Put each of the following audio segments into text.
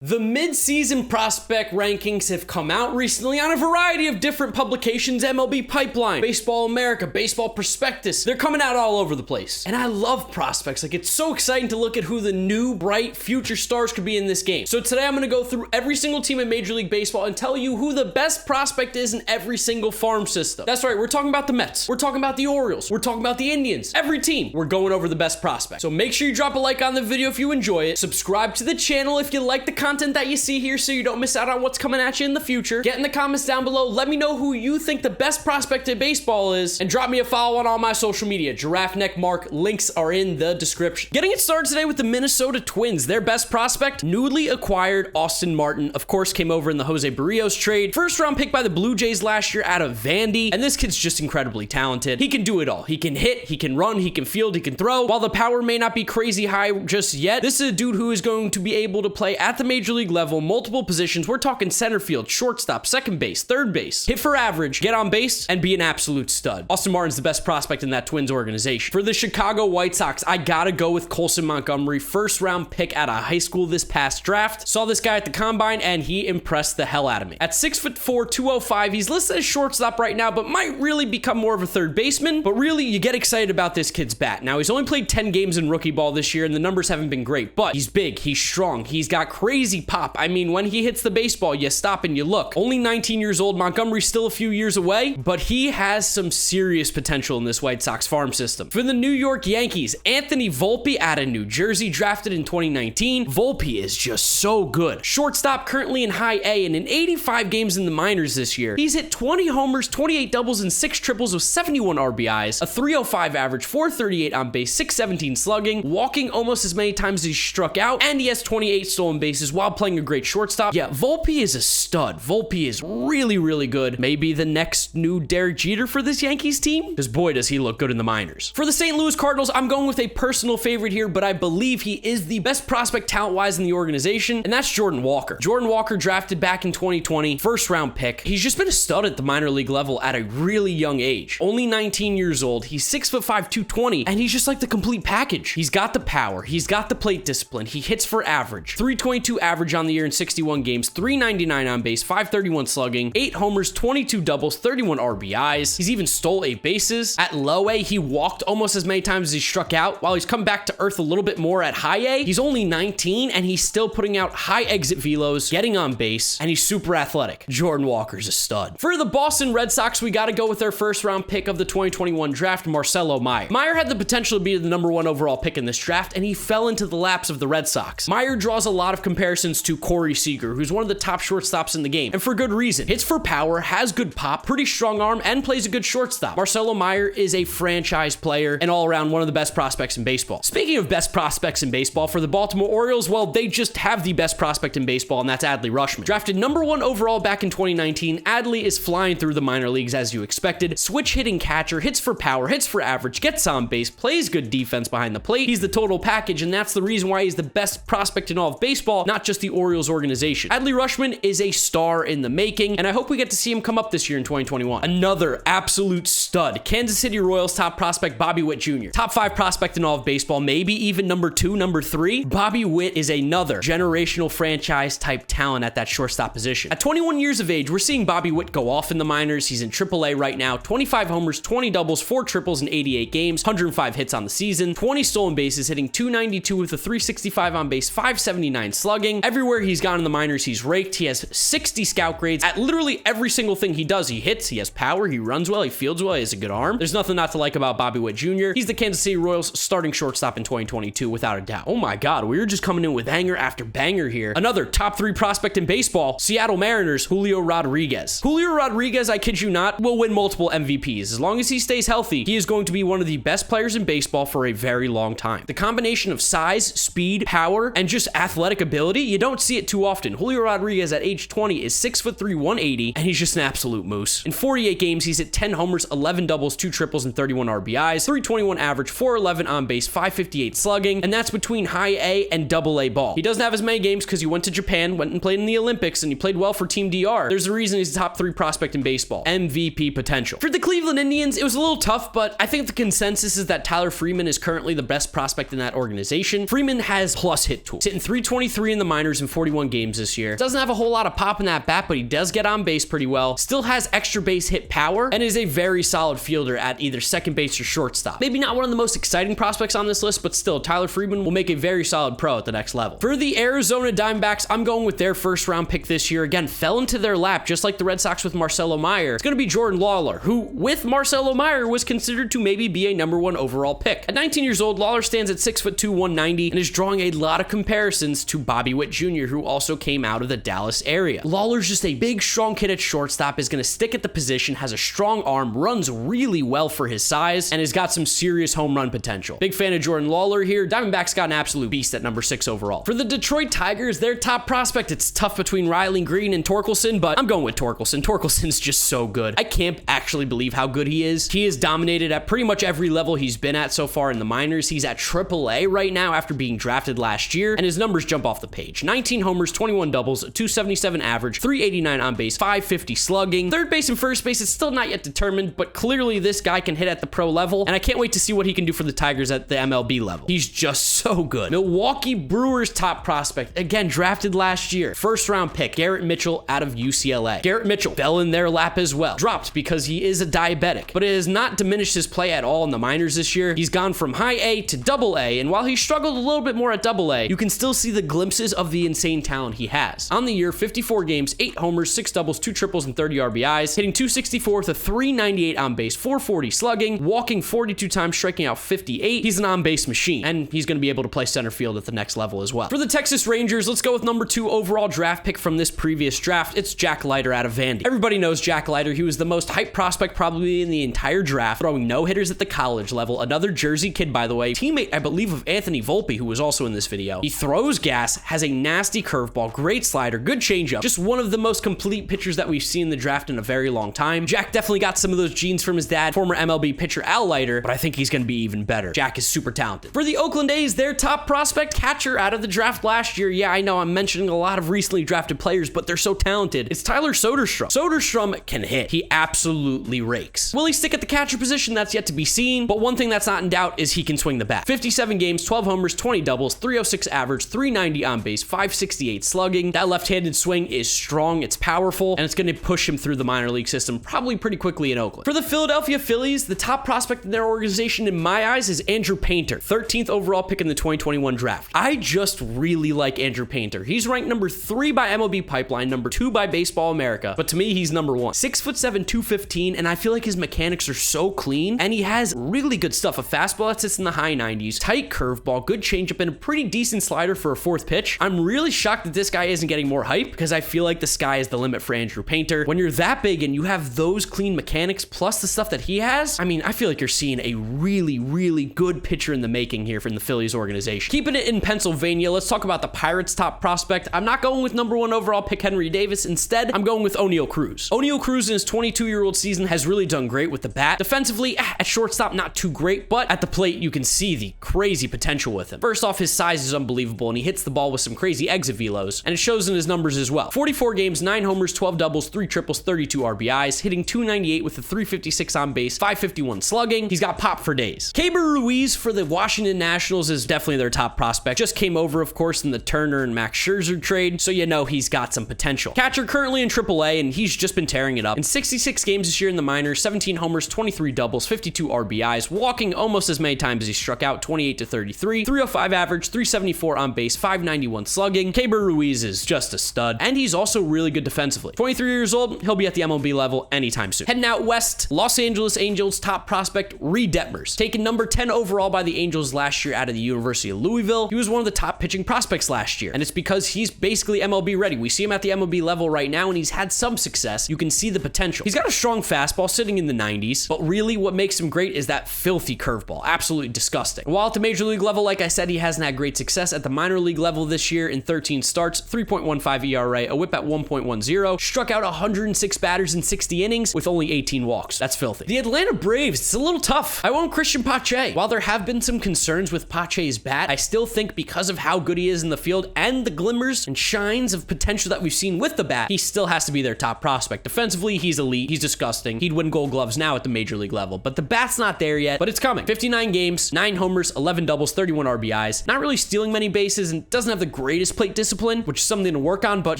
The mid-season prospect rankings have come out recently on a variety of different publications: MLB Pipeline, Baseball America, Baseball Prospectus. They're coming out all over the place. And I love prospects. Like, it's so exciting to look at who the new, bright, future stars could be in this game. So today I'm going to go through every single team in Major League Baseball and tell you who the best prospect is in every single farm system. That's right, we're talking about the Mets. We're talking about the Orioles. We're talking about the Indians. Every team, we're going over the best prospect. So make sure you drop a like on the video if you enjoy it. Subscribe to the channel if you like the content that you see here so you don't miss out on what's coming at you in the future. Get in the comments down below. Let me know who you think the best prospect in baseball is, and drop me a follow on all my social media. GiraffeNeckMarc, links are in the description. Getting it started today with the Minnesota Twins. Their best prospect, newly acquired Austin Martin. Of course, came over in the Jose Barrios trade. First round pick by the Blue Jays last year out of Vandy. And this kid's just incredibly talented. He can do it all. He can hit, he can run, he can field, he can throw. While the power may not be crazy high just yet, this is a dude who is going to be able to play at the Major League level, multiple positions. We're talking center field, shortstop, second base, third base, hit for average, get on base, and be an absolute stud. Austin Martin's the best prospect in that Twins organization. For the Chicago White Sox, I gotta go with Colson Montgomery, first round pick out of high school this past draft. Saw this guy at the combine and he impressed the hell out of me. At 6'4", 205, he's listed as shortstop right now, but might really become more of a third baseman. But really, you get excited about this kid's bat. Now, he's only played 10 games in rookie ball this year and the numbers haven't been great, but he's big, he's strong, he's got crazy pop. I mean, when he hits the baseball, you stop and you look. Only 19 years old, Montgomery's still a few years away, but he has some serious potential in this White Sox farm system. For the New York Yankees, Anthony Volpe out of New Jersey, drafted in 2019. Volpe is just so good. Shortstop, currently in high A, and in 85 games in the minors this year, he's hit 20 homers, 28 doubles, and 6 triples with 71 RBIs, a 305 average, 438 on base, 617 slugging, walking almost as many times as he struck out, and he has 28 stolen bases while playing a great shortstop. Yeah, Volpe is a stud. Volpe is really, really good. Maybe the next new Derek Jeter for this Yankees team, because boy, does he look good in the minors. For the St. Louis Cardinals, I'm going with a personal favorite here, but I believe he is the best prospect talent-wise in the organization, and that's Jordan Walker. Jordan Walker, drafted back in 2020, first round pick. He's just been a stud at the minor league level at a really young age. Only 19 years old. He's 6'5", 220, and he's just like the complete package. He's got the power. He's got the plate discipline. He hits for average. 322 average on the year in 61 games, 399 on base, 531 slugging, 8 homers, 22 doubles, 31 RBIs. He's even stole 8 bases. At low A, he walked almost as many times as he struck out. While he's come back to earth a little bit more at high A, he's only 19 and he's still putting out high exit velos, getting on base, and he's super athletic. Jordan Walker's a stud. For the Boston Red Sox, we gotta go with their first round pick of the 2021 draft, Marcelo Meyer. Meyer had the potential to be the #1 overall pick in this draft, and he fell into the laps of the Red Sox. Meyer draws a lot of comparisons to Corey Seager, who's one of the top shortstops in the game, and for good reason. Hits for power, has good pop, pretty strong arm, and plays a good shortstop. Marcelo Meyer is a franchise player and all around one of the best prospects in baseball. Speaking of best prospects in baseball, for the Baltimore Orioles, well, they just have the best prospect in baseball, and that's Adley Rushman. Drafted #1 overall back in 2019, Adley is flying through the minor leagues as you expected. Switch hitting catcher, hits for power, hits for average, gets on base, plays good defense behind the plate. He's the total package, and that's the reason why he's the best prospect in all of baseball, not just the Orioles organization. Adley Rushman is a star in the making, and I hope we get to see him come up this year in 2021. Another absolute stud, Kansas City Royals top prospect Bobby Whitt Jr. Top 5 prospect in all of baseball, maybe even #2, #3. Bobby Whitt is another generational franchise type talent at that shortstop position. At 21 years of age, we're seeing Bobby Whitt go off in the minors. He's in AAA right now, 25 homers, 20 doubles, 4 triples in 88 games, 105 hits on the season, 20 stolen bases, hitting 292 with a 365 on base, 579 slugging. Everywhere he's gone in the minors, he's raked. He has 60 scout grades at literally every single thing he does. He hits, he has power, he runs well, he fields well, he has a good arm. There's nothing not to like about Bobby Whitt Jr. He's the Kansas City Royals starting shortstop in 2022 without a doubt. Oh my God, we were just coming in with banger after banger here. Another top 3 prospect in baseball, Seattle Mariners, Julio Rodriguez. Julio Rodriguez, I kid you not, will win multiple MVPs. As long as he stays healthy, he is going to be one of the best players in baseball for a very long time. The combination of size, speed, power, and just athletic ability, you don't see it too often. Julio Rodriguez at age 20 is 6'3", 180, and he's just an absolute moose. In 48 games, he's hit 10 homers, 11 doubles, 2 triples, and 31 RBIs, 321 average, 411 on base, 558 slugging, and that's between high A and AA ball. He doesn't have as many games because he went to Japan, went and played in the Olympics, and he played well for Team DR. There's a reason he's the top 3 prospect in baseball. MVP potential. For the Cleveland Indians, it was a little tough, but I think the consensus is that Tyler Freeman is currently the best prospect in that organization. Freeman has plus hit tools. Hitting 323 in the minors in 41 games this year. Doesn't have a whole lot of pop in that bat, but he does get on base pretty well. Still has extra base hit power and is a very solid fielder at either second base or shortstop. Maybe not one of the most exciting prospects on this list, but still, Tyler Freeman will make a very solid pro at the next level. For the Arizona Diamondbacks, I'm going with their first round pick this year. Again, fell into their lap, just like the Red Sox with Marcelo Meyer. It's going to be Jordan Lawlar, who, with Marcelo Meyer, was considered to maybe be a #1 overall pick. At 19 years old, Lawlar stands at 6'2", 190, and is drawing a lot of comparisons to Bobby Whitt Jr., who also came out of the Dallas area. Lawlar's just a big, strong kid at shortstop, is going to stick at the position, has a strong arm, runs really well for his size, and has got some serious home run potential. Big fan of Jordan Lawlar here. Diamondbacks got an absolute beast at number 6 overall. For the Detroit Tigers, their top prospect, it's tough between Riley Green and Torkelson, but I'm going with Torkelson. Torkelson's just so good. I can't actually believe how good he is. He is dominated at pretty much every level he's been at so far in the minors. He's at AAA right now after being drafted last year, and his numbers jump off the page. 19 homers, 21 doubles, a 277 average, 389 on base, 550 slugging. Third base and first base, it's still not yet determined, but clearly this guy can hit at the pro level, and I can't wait to see what he can do for the Tigers at the MLB level. He's just so good. Milwaukee Brewers top prospect, again, drafted last year. First round pick, Garrett Mitchell out of UCLA. Garrett Mitchell fell in their lap as well. Dropped because he is a diabetic, but it has not diminished his play at all in the minors this year. He's gone from high A to double A, and while he struggled a little bit more at double A, you can still see the glimpses of the insane talent he has. On the year, 54 games, 8 homers, 6 doubles, 2 triples, and 30 RBIs, hitting 264 with a 398 on base, 440 slugging, walking 42 times, striking out 58. He's an on-base machine, and he's going to be able to play center field at the next level as well. For the Texas Rangers, let's go with number 2 overall draft pick from this previous draft. It's Jack Leiter out of Vandy. Everybody knows Jack Leiter. He was the most hyped prospect probably in the entire draft, throwing no-hitters at the college level. Another Jersey kid, by the way, teammate, I believe, of Anthony Volpe, who was also in this video. He throws gas, has a nasty curveball, great slider, good changeup. Just one of the most complete pitchers that we've seen in the draft in a very long time. Jack definitely got some of those genes from his dad, former MLB pitcher Al Leiter, but I think he's going to be even better. Jack is super talented. For the Oakland A's, their top prospect, catcher out of the draft last year. Yeah, I know I'm mentioning a lot of recently drafted players, but they're so talented. It's Tyler Soderstrom. Soderstrom can hit. He absolutely rakes. Will he stick at the catcher position? That's yet to be seen, but one thing that's not in doubt is he can swing the bat. 57 games, 12 homers, 20 doubles, 306 average, 390 on base, 568 slugging. That left-handed swing is strong, it's powerful, and it's going to push him through the minor league system probably pretty quickly in Oakland. For the Philadelphia Phillies, the top prospect in their organization in my eyes is Andrew Painter, 13th overall pick in the 2021 draft. I just really like Andrew Painter. He's ranked number 3 by MLB Pipeline, number 2 by Baseball America, but to me, he's number 1. 6'7", 215, and I feel like his mechanics are so clean, and he has really good stuff. A fastball that sits in the high 90s, tight curveball, good changeup, and a pretty decent slider for a 4th pitch. I'm really shocked that this guy isn't getting more hype because I feel like the sky is the limit for Andrew Painter. When you're that big and you have those clean mechanics plus the stuff that he has, I mean, I feel like you're seeing a really, really good pitcher in the making here from the Phillies organization. Keeping it in Pennsylvania, let's talk about the Pirates' top prospect. I'm not going with number 1 overall pick Henry Davis. Instead, I'm going with O'Neal Cruz. O'Neal Cruz in his 22-year-old season has really done great with the bat. Defensively, at shortstop, not too great, but at the plate, you can see the crazy potential with him. First off, his size is unbelievable, and he hits the ball with some crazy exit velos, and it shows in his numbers as well. 44 games, 9 homers, 12 doubles, 3 triples, 32 RBIs, hitting 298 with a 356 on base, 551 slugging. He's got pop for days. Cabrera Ruiz for the Washington Nationals is definitely their top prospect. Just came over, of course, in the Turner and Max Scherzer trade, so you know he's got some potential. Catcher currently in AAA, and he's just been tearing it up. In 66 games this year in the minors, 17 homers, 23 doubles, 52 RBIs, walking almost as many times as he struck out, 28 to 33, 305 average, 374 on base, 591 slugging. Cabrera Ruiz is just a stud, and he's also really good defensively. 23 years old, he'll be at the MLB level anytime soon. Heading out west, Los Angeles Angels top prospect Reed Detmers, taken number 10 overall by the Angels last year out of the University of Louisville. He was one of the top pitching prospects last year, and it's because he's basically MLB ready. We see him at the MLB level right now, and he's had some success. You can see the potential. He's got a strong fastball sitting in the 90s, but really what makes him great is that filthy curveball. Absolutely disgusting. While at the major league level, like I said, he hasn't had great success. At the minor league level this year in 13 starts, 3.15 ERA, a whip at 1.10, struck out 106 batters in 60 innings with only 18 walks. That's filthy. The Atlanta Braves, it's a little tough. I won't Christian Pache. While there have been some concerns with Pache's bat, I still think because of how good he is in the field and the glimmers and shines of potential that we've seen with the bat, he still has to be their top prospect. Defensively, he's elite. He's disgusting. disgusting. He'd win Gold Gloves now at the major league level, but the bat's not there yet, but it's coming. 59 games, 9 homers, 11 doubles, 31 RBIs. Not really stealing many bases and doesn't have the greatest plate discipline, which is something to work on, but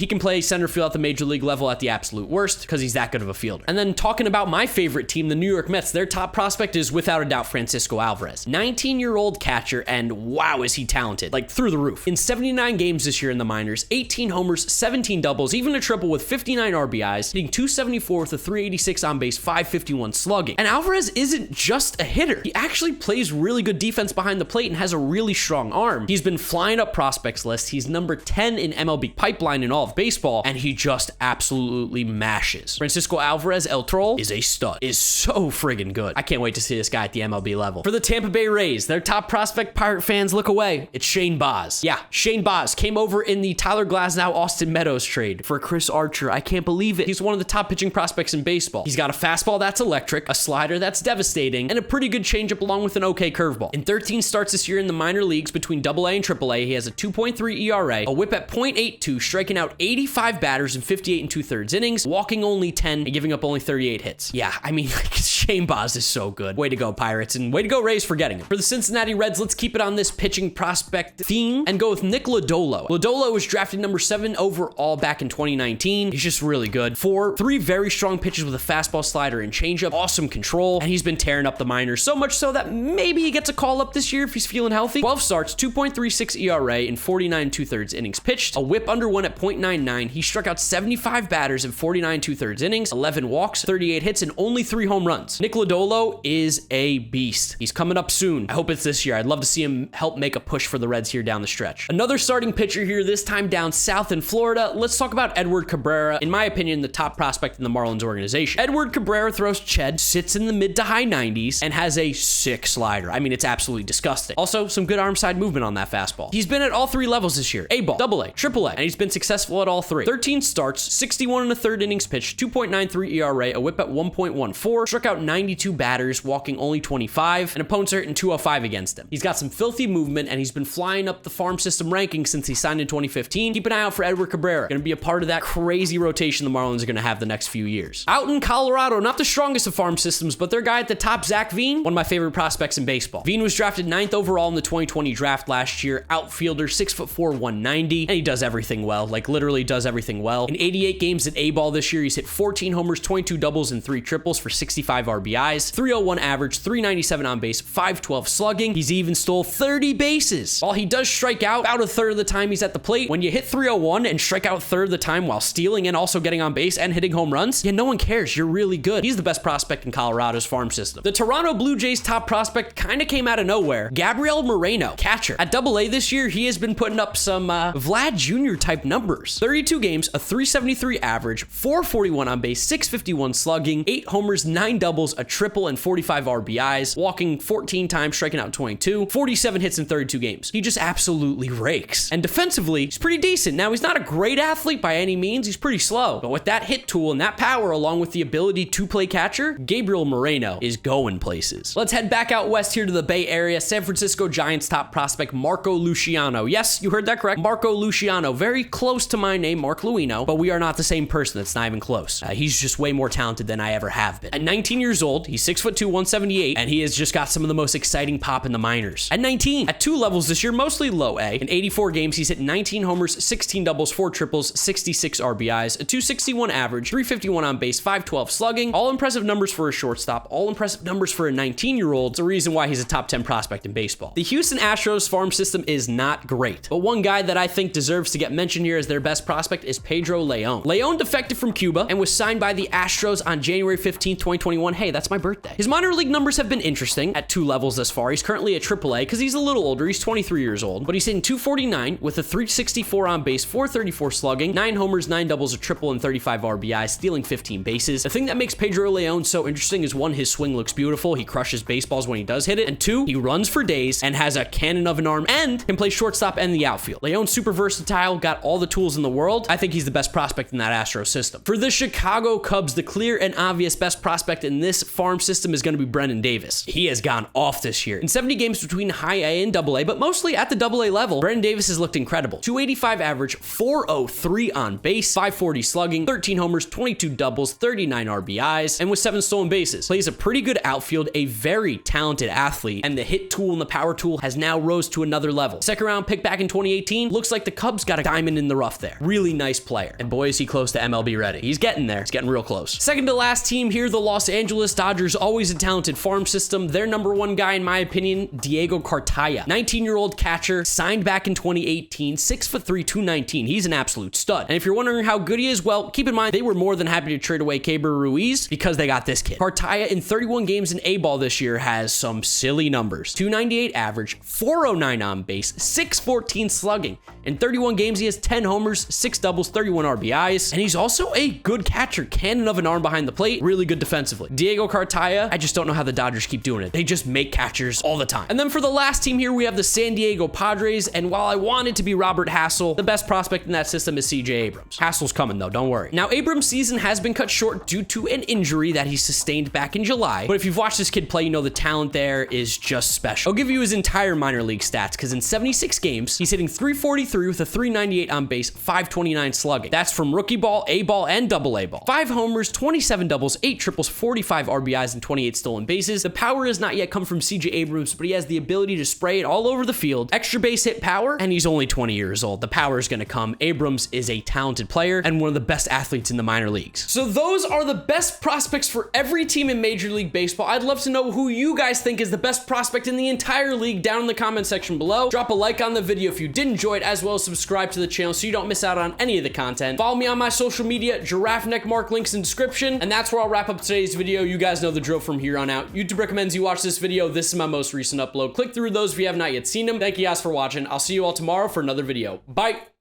he can play center field at the major league level at the absolute worst because he's that good of a fielder. And then talking about my favorite team, the New York Mets, their top prospect is without a doubt Francisco Alvarez. 19-year-old catcher, and wow, is he talented, like through the roof. In 79 games this year in the minors, 18 homers, 17 doubles, even a triple with 59 RBIs, hitting 274 with a 386 on base, 551 slugging. And Alvarez isn't just a hitter. He actually plays really good defense behind the plate and has a really strong arm. He's been flying up prospects lists. He's number 10 in MLB pipeline in all of baseball, and he just absolutely mashes. Francisco Alvarez, El Troll, is a stud. Is so friggin' good. I can't wait to see this guy at the MLB level. For the Tampa Bay Rays, their top prospect, Pirate fans, look away. It's Shane Baz. Yeah, Shane Baz came over in the Tyler Glasnow, Austin Meadows trade for Chris Archer. I can't believe it. He's one of the top pitching prospects in baseball. He's got a fastball that's electric, a slider that's devastating, and a pretty good changeup along with an okay curveball. In 13 starts this year in the minor leagues between AA and AAA, he has a 2.3 ERA, a whip at .82, striking out 85 batters in 58 2/3 innings, walking only 10 and giving up only 38 hits. Yeah, I mean, like, Shane Baz is so good. Way to go, Pirates, and way to go, Rays, for getting him. For the Cincinnati Reds, let's keep it on this pitching prospect theme and go with Nick Lodolo. Lodolo was drafted number 7 overall back in 2019. He's just really good. 3 very strong pitches with a fastball, slider, and changeup. Awesome control, and he's been tearing up the minors, so much so that maybe he gets a call up this year if he's feeling healthy. 12 starts, 2.36 ERA in 49 2/3 innings pitched, a whip under 1 at .99. He struck out 75 batters in 49 2/3 innings, 11 walks, 38 hits, and only 3 home runs. Nick Lodolo is a beast. He's coming up soon. I hope it's this year. I'd love to see him help make a push for the Reds here down the stretch. Another starting pitcher here, this time down south in Florida. Let's talk about Edward Cabrera. In my opinion, the top prospect in the Marlins organization. Edward Cabrera throws ched, sits in the mid to high 90s, and has a sick slider. I mean, it's absolutely disgusting. Also, some good arm side movement on that fastball. He's been at all 3 levels this year. A-ball, AA, AAA, and he's been successful at all 3. 13 starts, 61 1/3 innings pitched, 2.93 ERA, a whip at 1.14, struck out 92 batters, walking only 25, and opponents are hitting 205 against him. He's got some filthy movement, and he's been flying up the farm system rankings since he signed in 2015. Keep an eye out for Edward Cabrera. Going to be a part of that crazy rotation the Marlins are going to have the next few years. Out in Colorado, not the strongest of farm systems, but their guy at the top, Zach Veen, one of my favorite prospects in baseball. Veen was drafted 9th overall in the 2020 draft last year. Outfielder, 6'4", 190, and he does everything well. Like, literally does everything well. In 88 games at A-ball this year, he's hit 14 homers, 22 doubles, and 3 triples for 65 RBIs, 301 average, 397 on base, 512 slugging. He's even stole 30 bases. While he does strike out about a third of the time he's at the plate, when you hit 301 and strike out a third of the time while stealing and also getting on base and hitting home runs, yeah, no one cares. You're really good. He's the best prospect in Colorado's farm system. The Toronto Blue Jays top prospect kind of came out of nowhere. Gabrielle Moreno, catcher. At AA this year, he has been putting up some Vlad Jr. type numbers. 32 games, a 373 average, 441 on base, 651 slugging, 8 homers, 9 doubles, a triple, and 45 RBIs, walking 14 times, striking out 22, 47 hits in 32 games. He just absolutely rakes. And defensively, he's pretty decent. Now, he's not a great athlete by any means. He's pretty slow. But with that hit tool and that power, along with the ability to play catcher, Gabriel Moreno is going places. Let's head back out west here to the Bay Area. San Francisco Giants top prospect, Marco Luciano. Yes, you heard that correct. Marco Luciano. Very close to my name, Mark Luino, but we are not the same person. That's not even close. He's just way more talented than I ever have been. At 19 years old, he's 6'2", 178, and he has just got some of the most exciting pop in the minors. At 19, at 2 levels this year, mostly low A. In 84 games, he's hit 19 homers, 16 doubles, 4 triples, 66 RBIs, a 261 average, 351 on base, 512 slugging. All impressive numbers for a shortstop, all impressive numbers for a 19-year-old. It's a reason why he's a top 10 prospect in baseball. The Houston Astros farm system is not great, but one guy that I think deserves to get mentioned here as their best prospect is Pedro Leon. Leon defected from Cuba and was signed by the Astros on January 15th, 2021. Hey, that's my birthday. His minor league numbers have been interesting at 2 levels thus far. He's currently at AAA because he's a little older. He's 23 years old, but he's hitting 249 with a 364 on base, 434 slugging, 9 homers, 9 doubles, a triple, and 35 RBIs, stealing 15 bases. The thing that makes Pedro Leon so interesting is 1, his swing looks beautiful. He crushes baseballs when he does hit it, and 2, he runs for days and has a cannon of an arm and can play shortstop and the outfield. Leon's super versatile, got all the tools in the world. I think he's the best prospect in that Astro system. For the Chicago Cubs, the clear and obvious best prospect in this farm system is going to be Brennan Davis. He has gone off this year. In 70 games between high A and AA, but mostly at the AA level, Brennan Davis has looked incredible. 285 average, 403 on base, 540 slugging, 13 homers, 22 doubles, 39 RBIs, and with 7 stolen bases. Plays a pretty good outfield, a very talented athlete, and the hit tool and the power tool has now rose to another level. Second round pick back in 2018, looks like the Cubs got a diamond in the rough there. Really nice player. And boy, is he close to MLB ready. He's getting there. He's getting real close. Second to last team here, the Los Angeles Dodgers, always a talented farm system. Their number 1 guy, in my opinion, Diego Cartaya. 19-year-old catcher, signed back in 2018, 6'3", 219. He's an absolute stud. And if you're wondering how good he is, well, keep in mind, they were more than happy to trade away Cabrera Ruiz because they got this kid. Cartaya in 31 games in A-ball this year has some silly numbers. 298 average, 409 on base, 614 slugging. In 31 games, he has 10 homers, 6 doubles, 31 RBIs, and he's also a good catcher, cannon of an arm behind the plate, really good defensively. Diego Cartaya, I just don't know how the Dodgers keep doing it. They just make catchers all the time. And then for the last team here, we have the San Diego Padres, and while I want it to be Robert Hassel, the best prospect in that system is CJ Abrams. Hassel's coming though, don't worry. Now, Abrams' season has been cut short due to an injury that he sustained back in July, but if you've watched this kid play, you know the talent there is just special. I'll give you his entire minor league stats, because in 76 games, he's hitting .343 with a .398 on base, .529 slugging. That's from rookie ball, A-ball, and double-A ball. 5 homers, 27 doubles, 8 triples, 45 RBIs, and 28 stolen bases. The power has not yet come from CJ Abrams, but he has the ability to spray it all over the field. Extra base hit power, and he's only 20 years old. The power is going to come. Abrams is a talented player and one of the best athletes in the minor leagues. So those are the best prospects for every team in Major League Baseball. I'd love to know who you guys think is the best prospect in the entire league down in the comment section below. Drop a like on the video if you did enjoy it, as well as subscribe to the channel so you don't miss out on any of the content. Follow me on my social media, GiraffeNeckMarc, links in description, and that's where I'll wrap up today's video. You guys know the drill from here on out. YouTube recommends you watch this video. This is my most recent upload. Click through those if you have not yet seen them. Thank you guys for watching. I'll see you all tomorrow for another video. Bye.